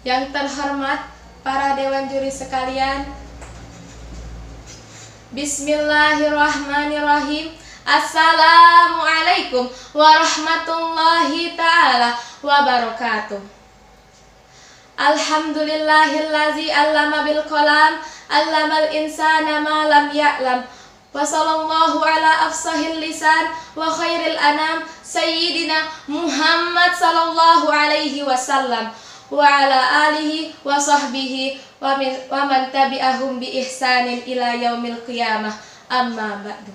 Yang terhormat para dewan juri sekalian, Bismillahirrahmanirrahim. Assalamualaikum warahmatullahi ta'ala wabarakatuh. Alhamdulillahillazi allama bil qalam, allamal insana ma lam ya'lam. Wa sallallahu ala afsahil lisan wa khairil anam sayyidina Muhammad sallallahu alaihi wasallam wa ala alihi wa sahbihi wa man tabi'ahum bi ihsanin ila yaumil qiyamah, amma ba'du.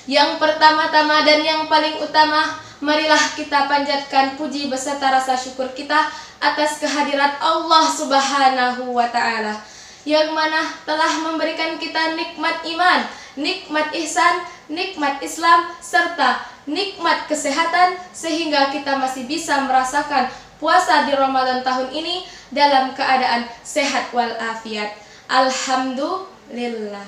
Yang pertama-tama dan yang paling utama, marilah kita panjatkan puji beserta rasa syukur kita atas kehadirat Allah Subhanahu wa ta'ala, yang mana telah memberikan kita nikmat iman, nikmat ihsan, nikmat Islam, serta nikmat kesehatan, sehingga kita masih bisa merasakan puasa di Ramadan tahun ini dalam keadaan sehat walafiat. Alhamdulillah.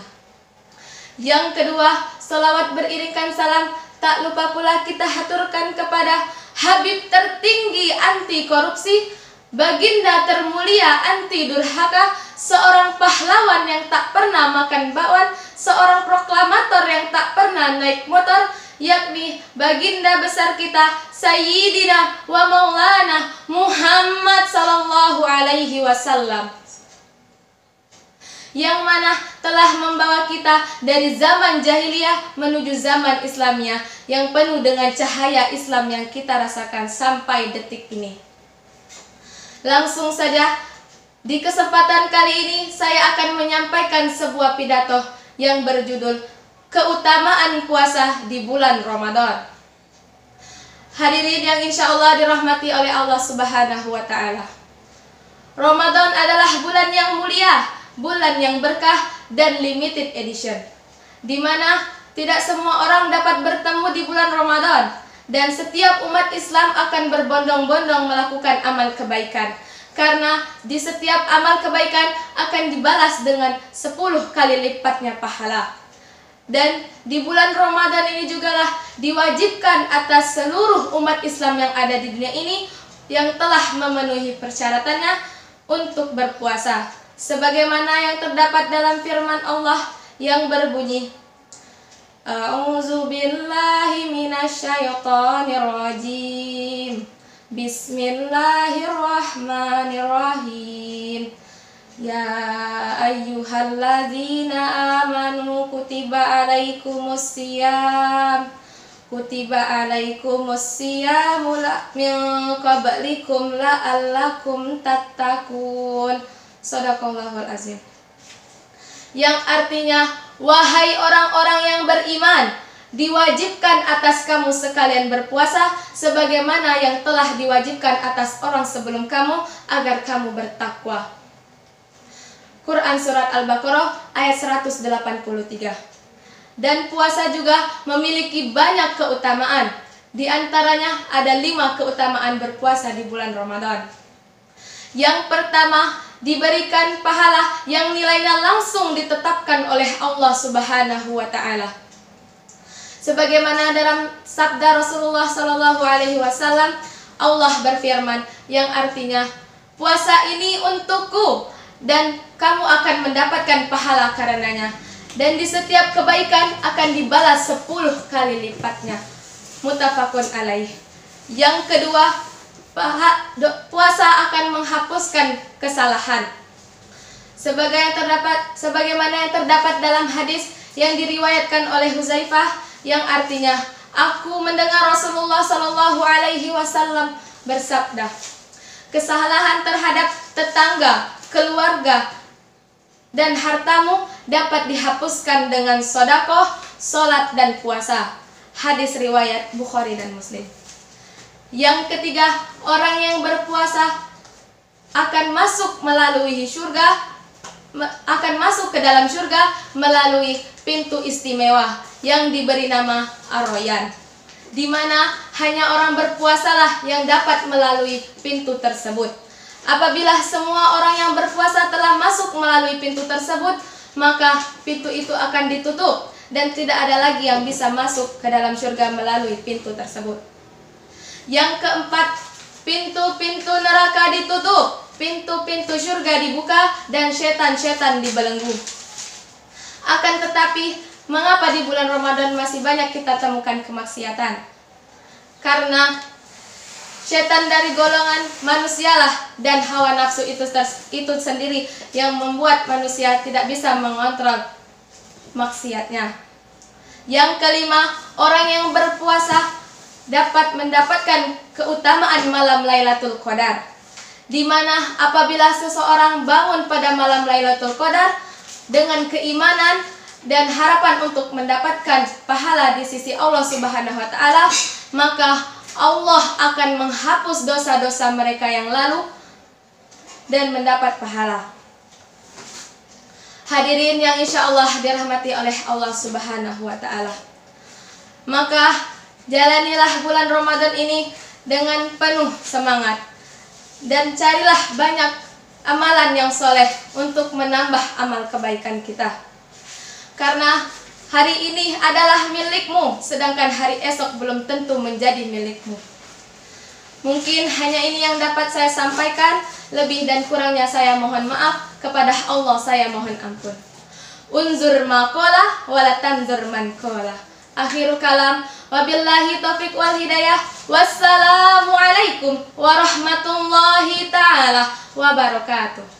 Yang kedua, salawat beriringkan salam tak lupa pula kita haturkan kepada Habib tertinggi anti korupsi, baginda termulia anti durhaka, seorang pahlawan yang tak pernah makan bakwan, seorang proklamator yang tak pernah naik motor, yakni baginda besar kita Sayyidina wa Maulana Muhammad sallallahu alaihi wasallam, yang mana telah membawa kita dari zaman jahiliyah menuju zaman Islamiyah yang penuh dengan cahaya Islam yang kita rasakan sampai detik ini. Langsung saja, di kesempatan kali ini saya akan menyampaikan sebuah pidato yang berjudul Keutamaan Puasa di Bulan Ramadan. Hadirin yang insya Allah dirahmati oleh Allah Subhanahu wa ta'ala, Ramadan adalah bulan yang mulia, bulan yang berkah dan limited edition, di mana tidak semua orang dapat bertemu di bulan Ramadan, dan setiap umat Islam akan berbondong-bondong melakukan amal kebaikan, karena di setiap amal kebaikan akan dibalas dengan 10 kali lipatnya pahala. Dan di bulan Ramadan ini jugalah diwajibkan atas seluruh umat Islam yang ada di dunia ini yang telah memenuhi persyaratannya untuk berpuasa, sebagaimana yang terdapat dalam firman Allah yang berbunyi, A'udzu billahi minasyaitonir rajim. Bismillahirrahmanirrahim. Ya ayyuhalladzina amanu kutiba alaikumusiyam min qablikum la'allakum tattaqun. Shadaqallahul azim. Yang artinya, wahai orang-orang yang beriman, diwajibkan atas kamu sekalian berpuasa sebagaimana yang telah diwajibkan atas orang sebelum kamu agar kamu bertakwa. Quran Surat Al-Baqarah ayat 183. Dan puasa juga memiliki banyak keutamaan. Di antaranya ada 5 keutamaan berpuasa di bulan Ramadan. Yang pertama, diberikan pahala yang nilainya langsung ditetapkan oleh Allah Subhanahu wa ta'ala. Sebagaimana dalam sabda Rasulullah sallallahu alaihi wasallam, Allah berfirman yang artinya, puasa ini untukku dan kamu akan mendapatkan pahala karenanya, dan di setiap kebaikan akan dibalas 10 kali lipatnya. Muttafaqun alaih. Yang kedua, puasa akan menghapuskan kesalahan, sebagaimana yang terdapat dalam hadis yang diriwayatkan oleh Huzaifah yang artinya, aku mendengar Rasulullah sallallahu alaihi wasallam bersabda, kesalahan terhadap tetangga, keluarga, dan hartamu dapat dihapuskan dengan sedekah, salat, dan puasa. Hadis riwayat Bukhari dan Muslim. Yang ketiga, orang yang berpuasa akan masuk ke dalam surga melalui pintu istimewa yang diberi nama Ar-Rayyan, di mana hanya orang berpuasalah yang dapat melalui pintu tersebut. Apabila semua orang yang berpuasa telah masuk melalui pintu tersebut, maka pintu itu akan ditutup dan tidak ada lagi yang bisa masuk ke dalam surga melalui pintu tersebut. Yang keempat, pintu-pintu neraka ditutup, pintu-pintu surga dibuka, dan setan-setan dibelenggu. Akan tetapi, mengapa di bulan Ramadan masih banyak kita temukan kemaksiatan? Karena setan dari golongan manusialah dan hawa nafsu itu sendiri yang membuat manusia tidak bisa mengontrol maksiatnya. Yang kelima, orang yang berpuasa dapat mendapatkan keutamaan malam Lailatul Qadar, di mana apabila seseorang bangun pada malam Lailatul Qadar dengan keimanan dan harapan untuk mendapatkan pahala di sisi Allah Subhanahu wa taala, maka Allah akan menghapus dosa-dosa mereka yang lalu dan mendapat pahala. Hadirin yang insya Allah dirahmati oleh Allah Subhanahu wa taala. Maka jalanilah bulan Ramadan ini dengan penuh semangat dan carilah banyak amalan yang soleh untuk menambah amal kebaikan kita. Karena hari ini adalah milikmu, sedangkan hari esok belum tentu menjadi milikmu. Mungkin hanya ini yang dapat saya sampaikan. Lebih dan kurangnya saya mohon maaf. Kepada Allah saya mohon ampun. Unzur ma qala wala tanzur man qala. Akhirul kalam. Wabillahi taufiq wal hidayah. Wassalamualaikum warahmatullahi ta'ala wabarakatuh.